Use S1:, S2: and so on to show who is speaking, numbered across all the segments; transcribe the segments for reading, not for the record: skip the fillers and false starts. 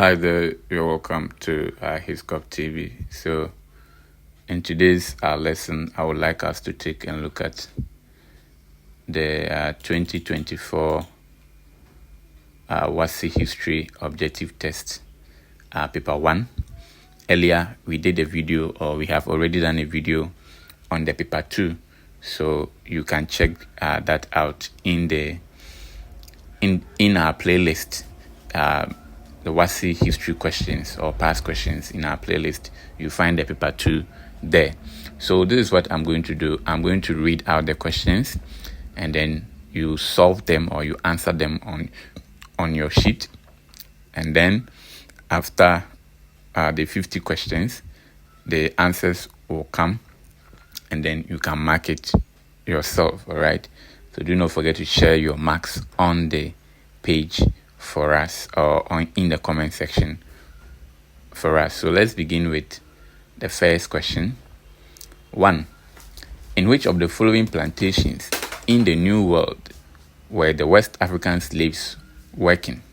S1: Hi there, you're welcome to Hiscop TV. So, in today's lesson, I would like us to take a look at the 2024 WASI History Objective Test, Paper 1. Earlier, we did a video, or we have already done a video on the Paper 2, so you can check that out in our playlist. The WASI history questions or past questions in our playlist. You find the paper 2 there. So this is what I'm going to do. I'm going to read out the questions and then you solve them or you answer them on your sheet. And then after the 50 questions, the answers will come and then you can mark it yourself. All right. So do not forget to share your marks on the page for us or in the comment section for us. So let's begin with the first question. 1. In which of the following plantations in the New World were the West African slaves working?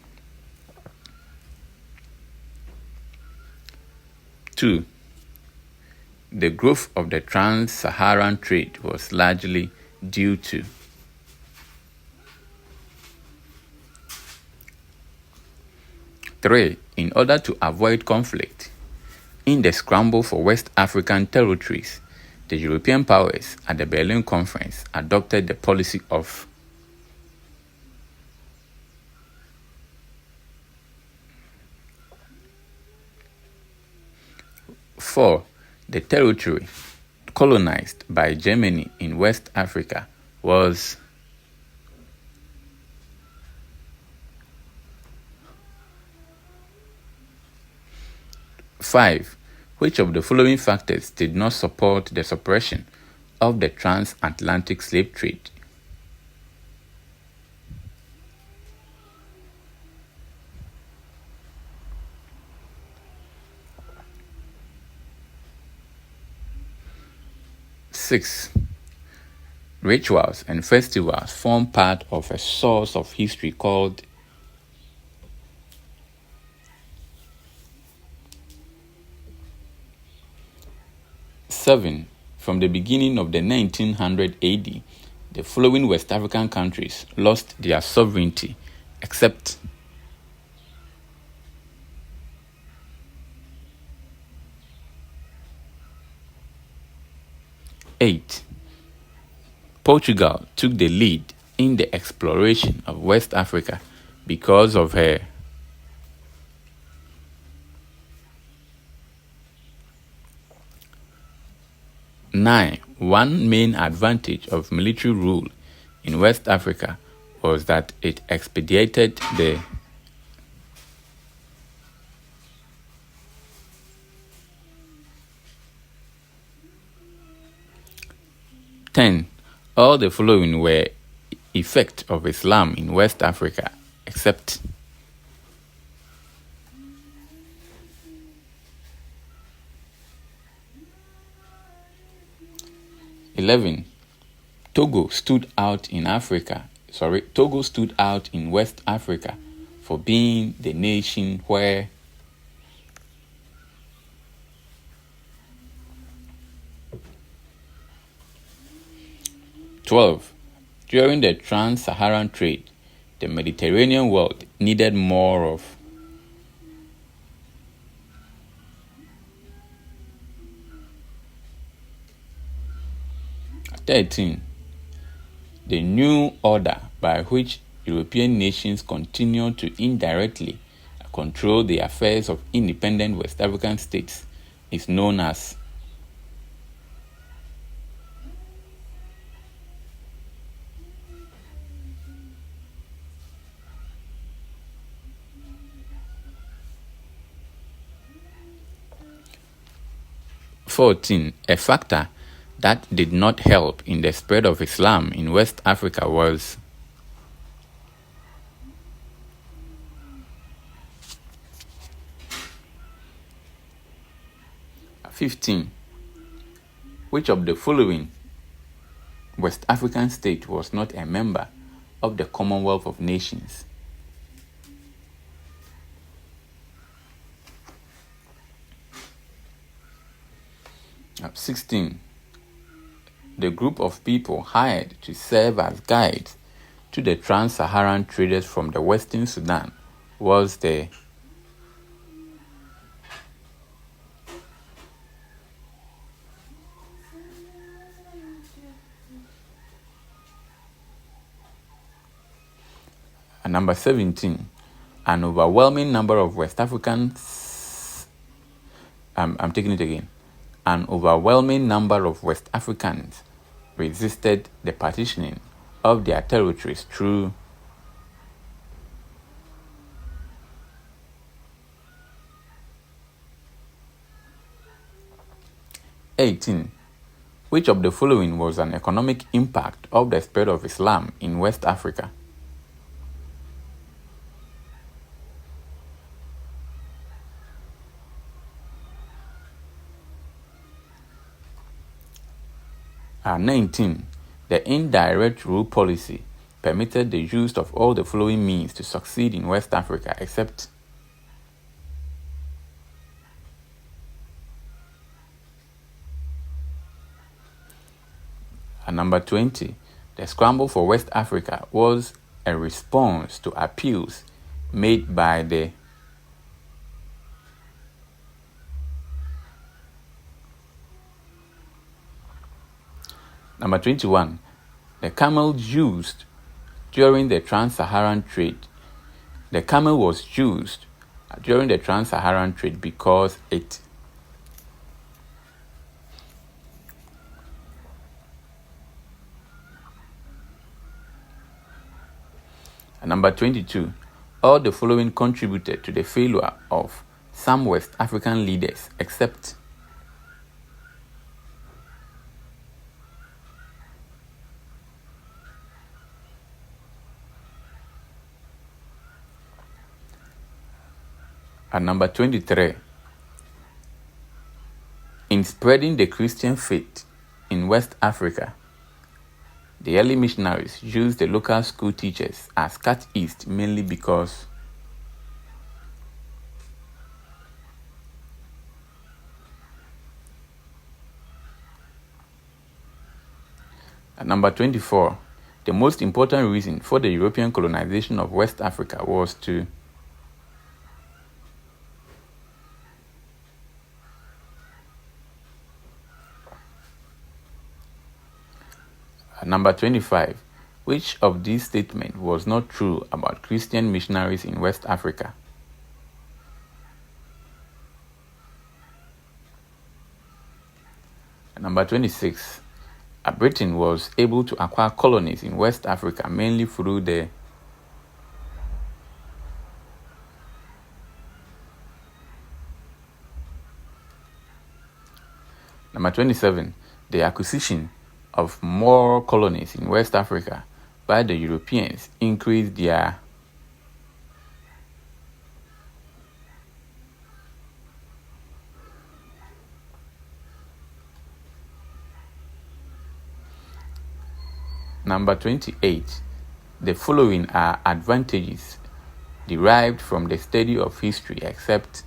S1: 2. The growth of the trans-Saharan trade was largely due to. 3. In order to avoid conflict in the scramble for West African territories, the European powers at the Berlin Conference adopted the policy of. 4. The territory colonized by Germany in West Africa was. 5. Which of the following factors did not support the suppression of the transatlantic slave trade? 6. Rituals and festivals form part of a source of history called. 7. From the beginning of the 1900 AD, the following West African countries lost their sovereignty except. 8. Portugal took the lead in the exploration of West Africa because of her. 9. One main advantage of military rule in West Africa was that it expedited the. 10. All the following were effect of Islam in West Africa except. 11. Togo stood out in West Africa for being the nation where. 12. During the trans-Saharan trade, the Mediterranean world needed more of. 13. The new order by which European nations continue to indirectly control the affairs of independent West African states is known as. 14. A factor that did not help in the spread of Islam in West Africa was. 15. Which of the following West African state was not a member of the Commonwealth of Nations? 16. The group of people hired to serve as guides to the trans-Saharan traders from the Western Sudan was the number 17. An overwhelming number of West Africans I'm taking it again. An overwhelming number of West Africans resisted the partitioning of their territories through (18) Which of the following was an economic impact of the spread of Islam in West Africa? And 19. The indirect rule policy permitted the use of all the following means to succeed in West Africa except and number 20. The scramble for West Africa was a response to appeals made by the Number 21. The camel used during the trans-Saharan trade. The camel was used during the trans-Saharan trade because it and number 22. All the following contributed to the failure of some West African leaders except and number 23. In spreading the Christian faith in West Africa, the early missionaries used the local school teachers as catechists mainly because and number 24. The most important reason for the European colonization of West Africa was to Number 25. Which of these statements was not true about Christian missionaries in West Africa? Number 26. Britain was able to acquire colonies in West Africa mainly through the Number 27. The acquisition of more colonies in West Africa by the Europeans increased their Number 28. The following are advantages derived from the study of history except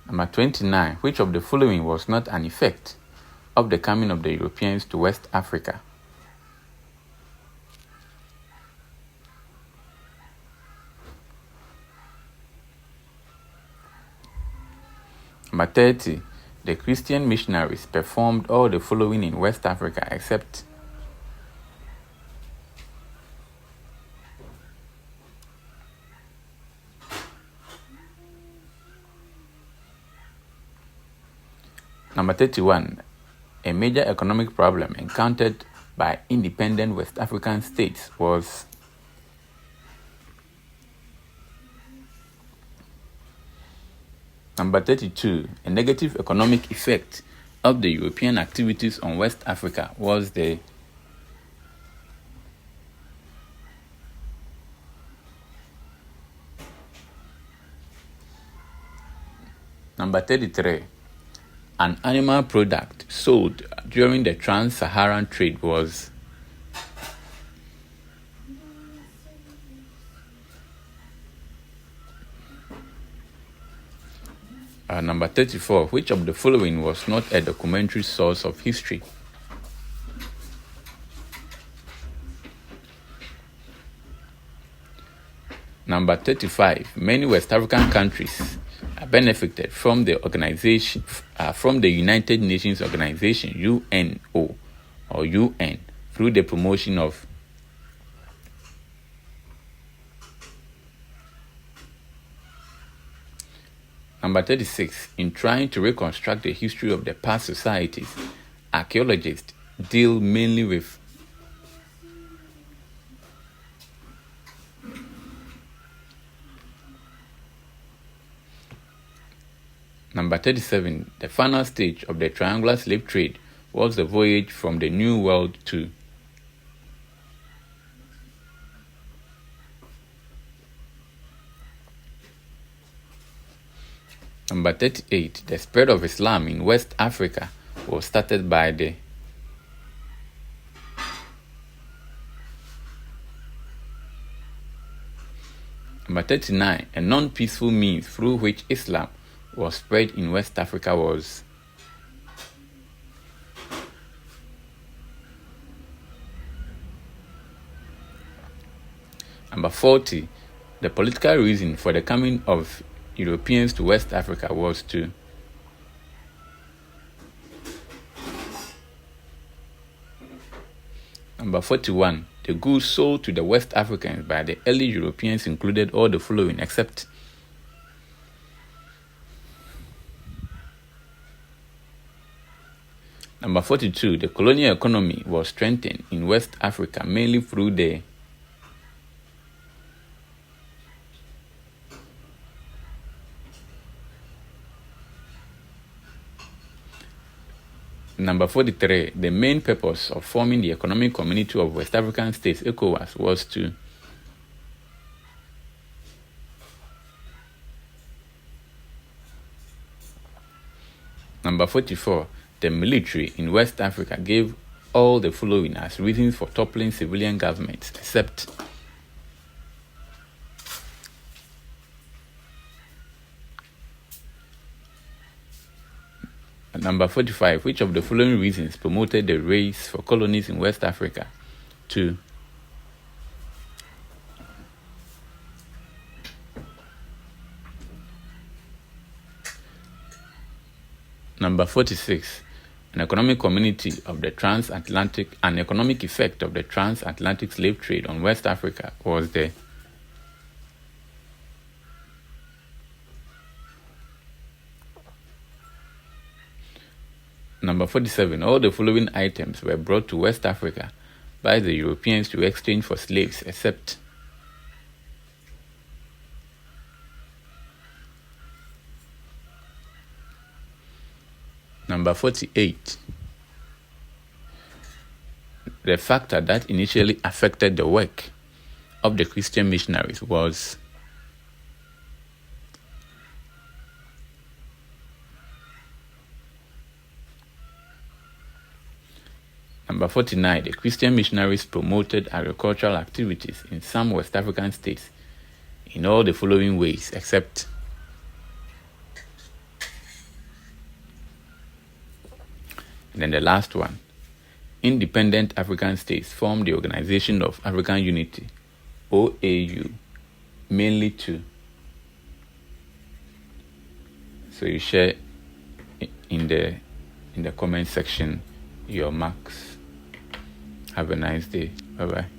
S1: Number 29. Which of the following was not an effect of the coming of the Europeans to West Africa? Number 30. The Christian missionaries performed all the following in West Africa except Number 31. A major economic problem encountered by independent West African states was Number 32. A negative economic effect of the European activities on West Africa was the Number 33. An animal product sold during the trans-Saharan trade was Number 34. Which of the following was not a documentary source of history? Number 35. Many West African countries benefited from the organization, from the United Nations Organization, UNO, or UN, through the promotion of. Number 36. In trying to reconstruct the history of the past societies, archaeologists deal mainly with. Number 37. The final stage of the triangular slave trade was the voyage from the New World to. Number 38. The spread of Islam in West Africa was started by the. Number 39. A non-peaceful means through which Islam was spread in West Africa was. Number 40. The political reason for the coming of Europeans to West Africa was to. Number 41. The goods sold to the West Africans by the early Europeans included all the following except. Number 42. The colonial economy was strengthened in West Africa mainly through the. Number 43. The main purpose of forming the Economic Community of West African States, ECOWAS, was to. Number 44. The military in West Africa gave all the following as reasons for toppling civilian governments, except. Number 45. Which of the following reasons promoted the race for colonies in West Africa? 2. Number 46. An economic effect of the transatlantic slave trade on West Africa was the. Number 47. All the following items were brought to West Africa by the Europeans to exchange for slaves, except. Number 48. The factor that initially affected the work of the Christian missionaries was. Number 49. The Christian missionaries promoted agricultural activities in some West African states in all the following ways, except. And then the last one. Independent African states formed the Organization of African Unity, OAU, mainly to. So you share in the comment section your marks. Have a nice day. Bye-bye.